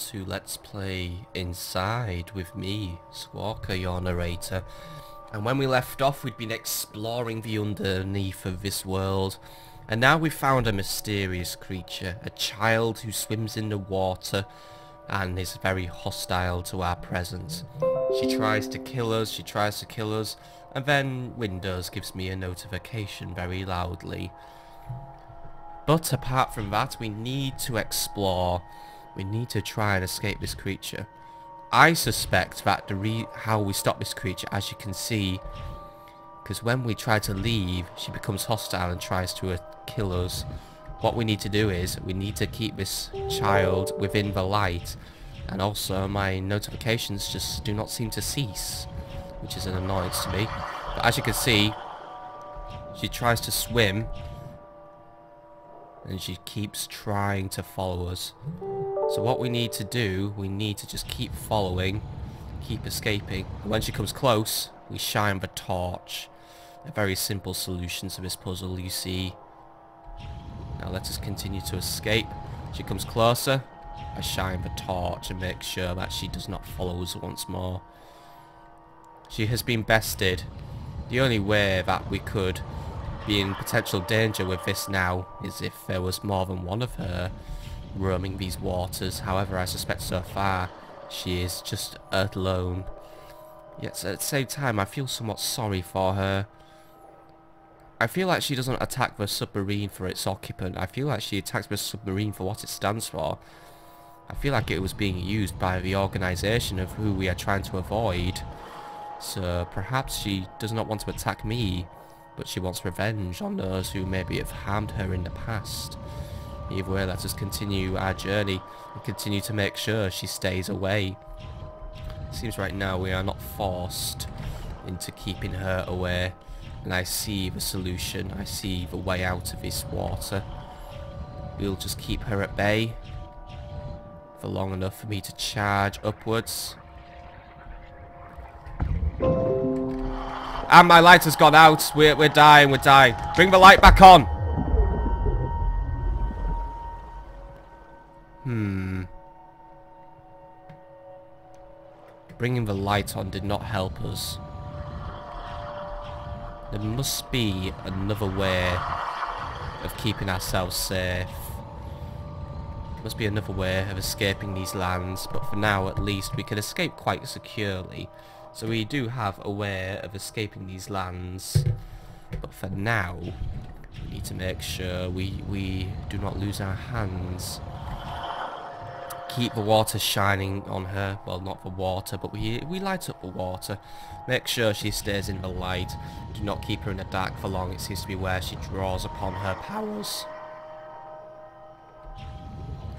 to Let's Play Inside with me, Squawker, your narrator. And when we left off, we'd been exploring the underneath of this world, and now we've found a mysterious creature, a child who swims in the water and is very hostile to our presence. She tries to kill us, and then Windows gives me a notification very loudly. But apart from that, we need to explore. We need to try and escape this creature. I suspect that how we stop this creature, as you can see, because when we try to leave, she becomes hostile and tries to kill us. What we need to do is, we need to keep this child within the light. And also, my notifications just do not seem to cease, which is an annoyance to me. But as you can see, she tries to swim, and she keeps trying to follow us. So what we need to do, we need to just keep following, keep escaping. And when she comes close, we shine the torch. A very simple solution to this puzzle, you see. Now let us continue to escape. She comes closer, I shine the torch and make sure that she does not follow us once more. She has been bested. The only way that we could be in potential danger with this now is if there was more than one of her roaming these waters. However, I suspect so far she is just alone. Yet at the same time, I feel somewhat sorry for her. I feel like she doesn't attack the submarine for its occupant. I feel like she attacks the submarine for what it stands for. I feel like it was being used by the organisation of who we are trying to avoid. So perhaps she does not want to attack me, but she wants revenge on those who maybe have harmed her in the past. Either way, let us continue our journey and continue to make sure she stays away. Seems right now we are not forced into keeping her away, and I see the solution. I see the way out of this water. We'll just keep her at bay for long enough for me to charge upwards. And my light has gone out. We're dying, we're dying. Bring the light back on. Bringing the light on did not help us. There must be another way of keeping ourselves safe. There must be another way of escaping these lands, but for now at least we can escape quite securely. So we do have a way of escaping these lands, but for now we need to make sure we do not lose our hands. Keep the water shining on her. Well, not the water, but we light up the water. Make sure she stays in the light. Do not keep her in the dark for long. It seems to be where she draws upon her powers.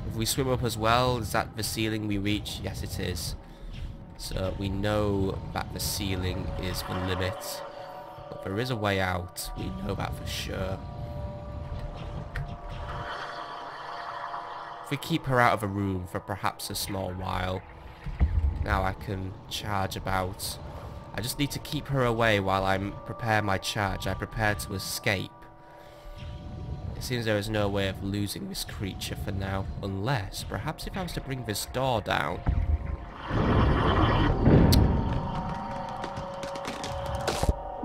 If we swim up as well, is that the ceiling we reach? Yes, it is. So we know that the ceiling is the limit. But there is a way out. We know that for sure. If we keep her out of the room for perhaps a small while, now I can charge about. I just need to keep her away while I prepare my charge. I prepare to escape. It seems there is no way of losing this creature for now, unless perhaps if I was to bring this door down.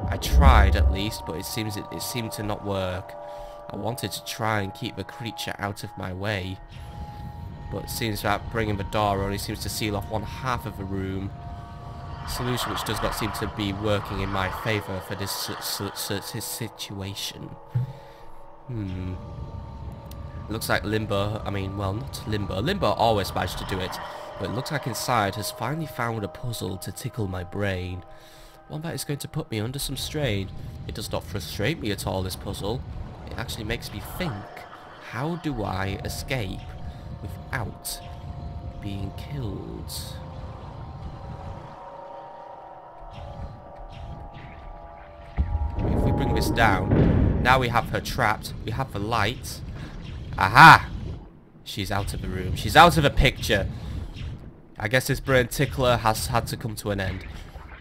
I tried at least, but it seemed to not work. I wanted to try and keep the creature out of my way, but it seems that bringing the door only seems to seal off one half of the room. A solution which does not seem to be working in my favour for this situation. It looks like Limbo, well, not Limbo. Limbo always managed to do it, but it looks like Inside has finally found a puzzle to tickle my brain. One that is going to put me under some strain. It does not frustrate me at all, this puzzle. It actually makes me think, how do I escape without being killed? If we bring this down, now we have her trapped. We have the light. Aha! She's out of the room. She's out of the picture. I guess this brain tickler has had to come to an end.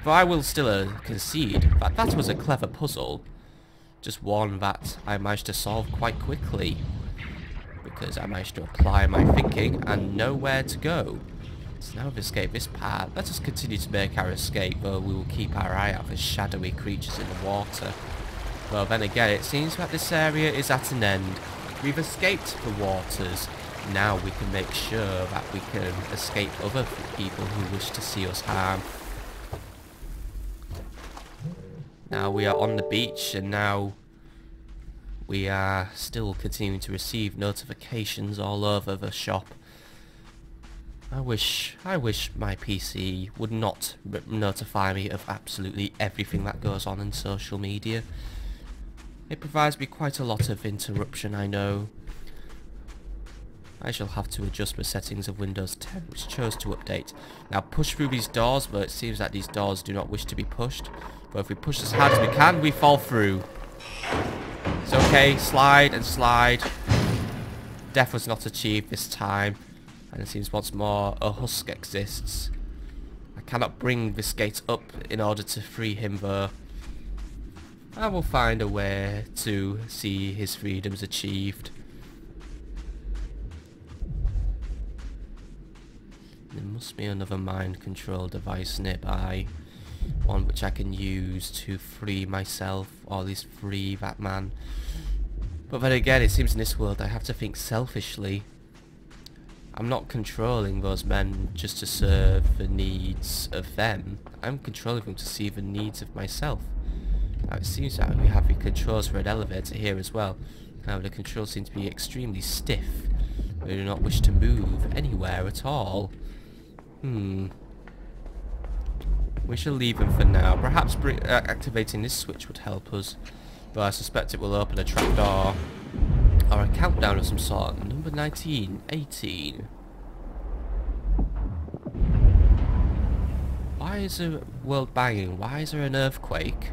But I will still concede that that was a clever puzzle. Just one that I managed to solve quite quickly. because I managed to apply my thinking and know where to go. So now we've escaped this part. Let us continue to make our escape, though we will keep our eye out for shadowy creatures in the water. Well, then again, it seems that this area is at an end. We've escaped the waters. Now we can make sure that we can escape other people who wish to see us harm. Now we are on the beach, and now we are still continuing to receive notifications all over the shop. I wish my PC would not notify me of absolutely everything that goes on in social media. It provides me quite a lot of interruption, I know. I shall have to adjust the settings of Windows 10, which chose to update. Now push through these doors, but it seems that these doors do not wish to be pushed. But if we push as hard as we can, we fall through. It's okay, slide and slide. Death was not achieved this time. And it seems once more a husk exists. I cannot bring this gate up in order to free him though. I will find a way to see his freedoms achieved. There must be another mind control device nearby. One which I can use to free myself, or at least free that man. But then again, it seems in this world I have to think selfishly. I'm not controlling those men just to serve the needs of them. I'm controlling them to see the needs of myself. Now it seems that we have the controls for an elevator here as well. Now the controls seem to be extremely stiff. We do not wish to move anywhere at all. We shall leave them for now. Perhaps activating this switch would help us. But I suspect it will open a trapdoor. Or a countdown of some sort. Number 19, 18. Why is the world banging? Why is there an earthquake?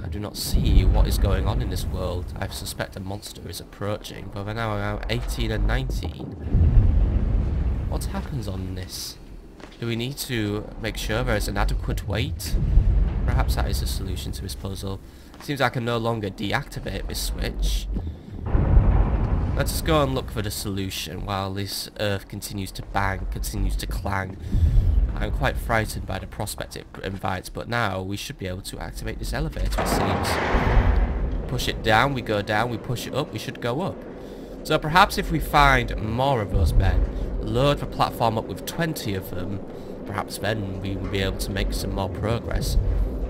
I do not see what is going on in this world. I suspect a monster is approaching, but we're now around 18 and 19. What happens on this? Do we need to make sure there is an adequate weight? Perhaps that is the solution to this puzzle. It seems I can no longer deactivate this switch. Let us go and look for the solution while this earth continues to bang, continues to clang. I'm quite frightened by the prospect it invites, but now we should be able to activate this elevator, it seems. Push it down, we go down, we push it up, we should go up. So perhaps if we find more of those men, load the platform up with 20 of them, perhaps then we will be able to make some more progress.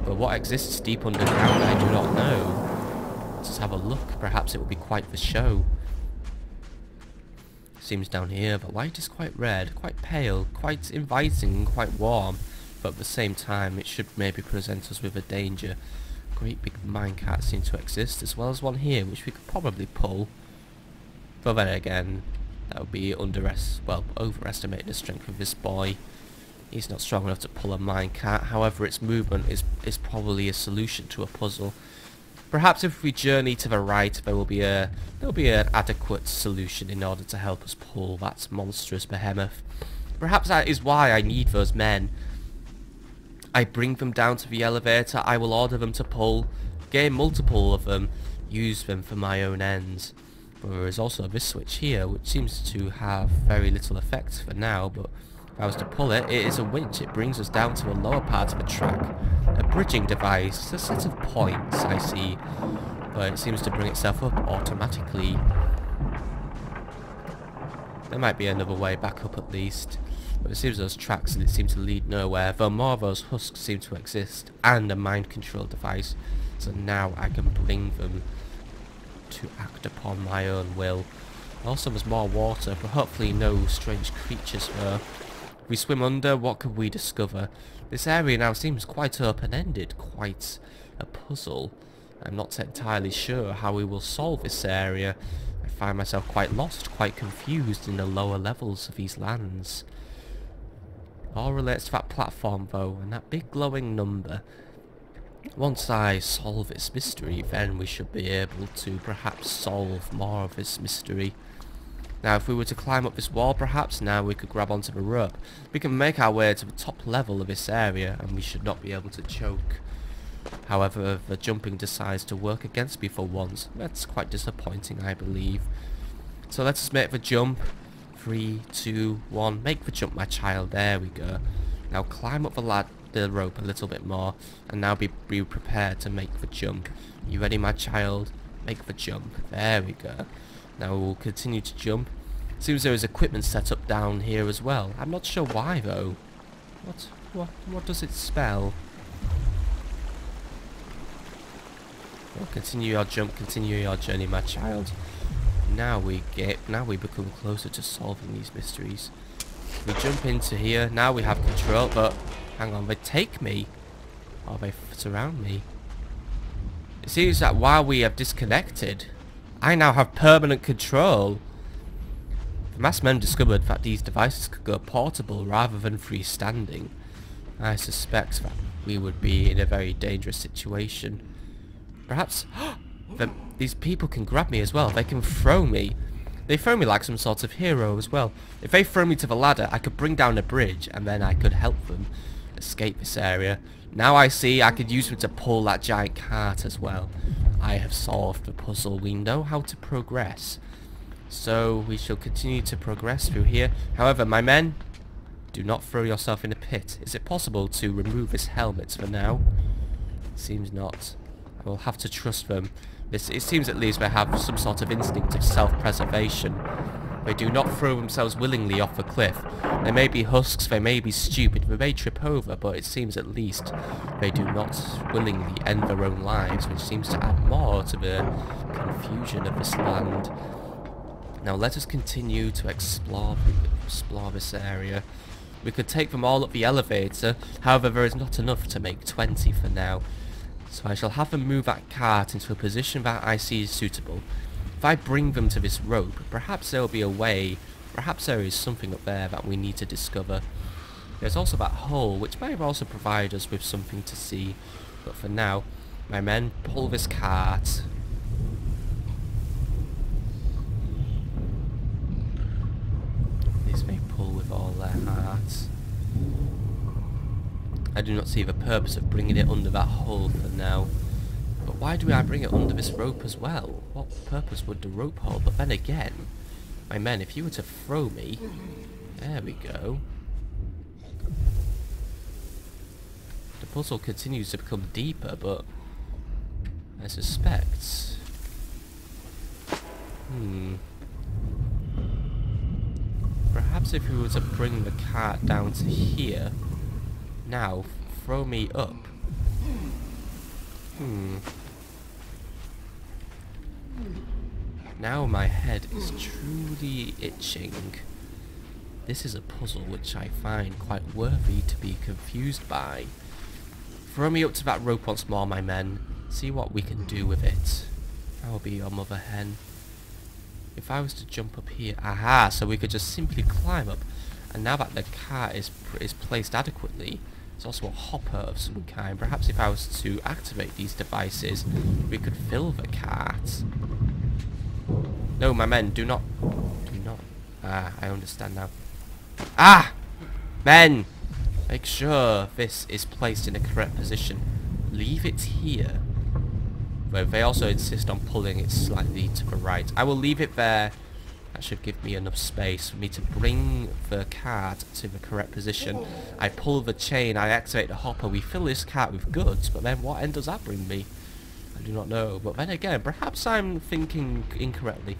But what exists deep underground, I do not know. Let's just have a look, perhaps it will be quite the show. Seems down here, the light is quite red, quite pale, quite inviting, quite warm, but at the same time it should maybe present us with a danger. Great big minecarts seem to exist, as well as one here which we could probably pull. But then again, that would be overestimating the strength of this boy. He's not strong enough to pull a minecart, however its movement is probably a solution to a puzzle. Perhaps if we journey to the right, there will be an adequate solution in order to help us pull that monstrous behemoth. Perhaps that is why I need those men. I bring them down to the elevator, I will order them to pull, gain multiple of them, use them for my own ends. But there is also this switch here, which seems to have very little effect for now, but if I was to pull it, it is a winch. It brings us down to the lower part of the track. A bridging device, a set of points, I see, but it seems to bring itself up automatically. There might be another way back up at least, but it seems those tracks and it seems to lead nowhere, though more of those husks seem to exist, and a mind control device, so now I can bring them to act upon my own will. Also there's more water, but hopefully no strange creatures there. If we swim under, what could we discover? This area now seems quite open-ended, quite a puzzle. I'm not entirely sure how we will solve this area. I find myself quite lost, quite confused in the lower levels of these lands. It all relates to that platform though, and that big glowing number. Once I solve its mystery, then we should be able to perhaps solve more of this mystery. Now if we were to climb up this wall perhaps, now we could grab onto the rope. We can make our way to the top level of this area and we should not be able to choke. However, if the jumping decides to work against me for once, that's quite disappointing I believe. So let us make the jump. 3, 2, 1. Make the jump, my child. There we go. Now climb up the rope a little bit more, and now be prepared to make the jump. You ready, my child? Make the jump. There we go. Now we'll continue to jump. Seems there is equipment set up down here as well. I'm not sure why though. What does it spell? Well, continue your jump, continue your journey, my child. Now we become closer to solving these mysteries. We jump into here. Now we have control, but hang on, they take me, or they surround me. It seems that while we have disconnected, I now have permanent control. The masked men discovered that these devices could go portable rather than freestanding. I suspect that we would be in a very dangerous situation. Perhaps these people can grab me as well. They can throw me. They throw me like some sort of hero as well. If they throw me to the ladder, I could bring down a bridge and then I could help them escape this area. Now I see I could use them to pull that giant cart as well. I have solved the puzzle. We know how to progress. So we shall continue to progress through here. However, my men, do not throw yourself in a pit. Is it possible to remove this helmet for now? Seems not. I will have to trust them. It seems at least they have some sort of instinct of self-preservation. They do not throw themselves willingly off a cliff. They may be husks, they may be stupid, they may trip over, but it seems at least they do not willingly end their own lives, which seems to add more to the confusion of this land. Now let us continue to explore this area. We could take them all up the elevator, however there is not enough to make 20 for now. So I shall have them move that cart into a position that I see is suitable. If I bring them to this rope, perhaps there will be a way, perhaps there is something up there that we need to discover. There's also that hole, which may also provide us with something to see. But for now, my men, pull this cart. These may pull with all their hearts. I do not see the purpose of bringing it under that hole for now. But why do I bring it under this rope as well? What purpose would the rope hold? But then again, my men, if you were to throw me... There we go. The puzzle continues to become deeper, but... I suspect... Perhaps if we were to bring the cart down to here... Now, throw me up. Now my head is truly itching. This is a puzzle which I find quite worthy to be confused by. Throw me up to that rope once more, my men. See what we can do with it. I will be your mother hen. If I was to jump up here... Aha! So we could just simply climb up. And now that the cart is placed adequately... It's also a hopper of some kind. Perhaps if I was to activate these devices, we could fill the cart. No, my men, do not. Do not. Ah, I understand now. Ah! Men! Make sure this is placed in the correct position. Leave it here. But they also insist on pulling it slightly to the right. I will leave it there. That should give me enough space for me to bring the cart to the correct position. I pull the chain, I activate the hopper, we fill this cart with goods, but then what end does that bring me? I do not know, but then again, perhaps I'm thinking incorrectly.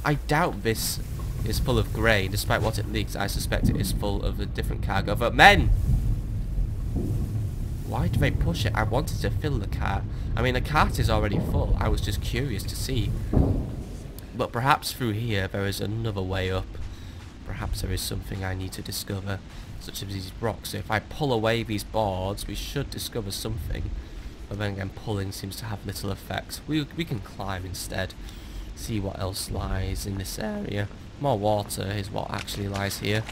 I doubt this is full of grain, despite what it leaks. I suspect it is full of a different cargo. But men! Why do they push it? I wanted to fill the cart. I mean, the cart is already full. I was just curious to see. But perhaps through here there is another way up. Perhaps there is something I need to discover, such as these rocks. So if I pull away these boards, we should discover something. But then again, pulling seems to have little effect. We can climb instead. See what else lies in this area. More water is what actually lies here.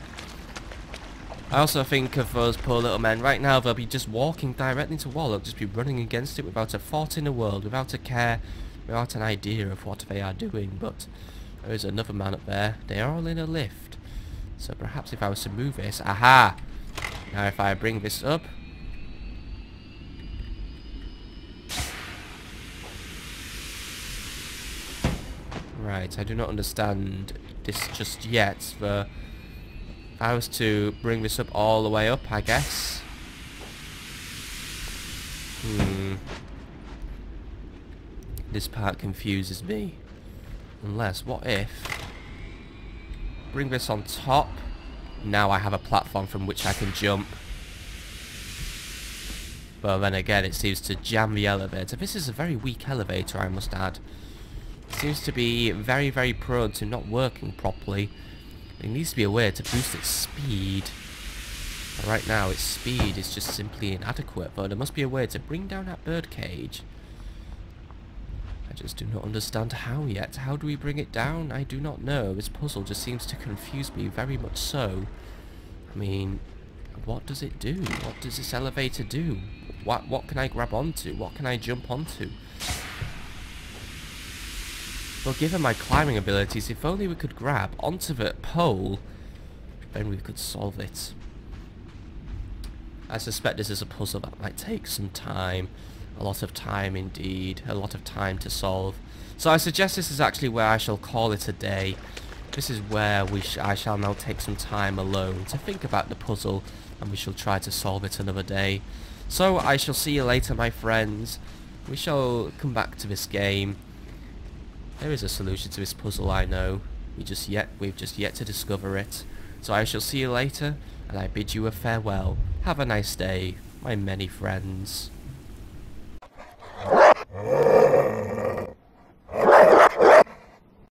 I also think of those poor little men. Right now they'll be just walking directly into a wall. They'll just be running against it without a thought in the world, without a care, without an idea of what they are doing. But there is another man up there. They are all in a lift. So perhaps if I was to move this... Aha! Now if I bring this up... Right, I do not understand this just yet, but if I was to bring this up all the way up, I guess. This part confuses me. Unless, what if... bring this on top. Now I have a platform from which I can jump. But then again, it seems to jam the elevator. This is a very weak elevator, I must add. It seems to be very, very prone to not working properly. There needs to be a way to boost its speed. But right now, its speed is just simply inadequate. But there must be a way to bring down that bird cage. I just do not understand how yet. How do we bring it down? I do not know. This puzzle just seems to confuse me very much so. I mean, what does it do? What does this elevator do? What can I grab onto? What can I jump onto? Well, given my climbing abilities, if only we could grab onto the pole, then we could solve it. I suspect this is a puzzle that might take some time. A lot of time indeed. A lot of time to solve. So I suggest this is actually where I shall call it a day. This is where I shall now take some time alone to think about the puzzle, and we shall try to solve it another day. So I shall see you later, my friends. We shall come back to this game. There is a solution to this puzzle, I know. We've just yet to discover it. So I shall see you later, and I bid you a farewell. Have a nice day, my many friends.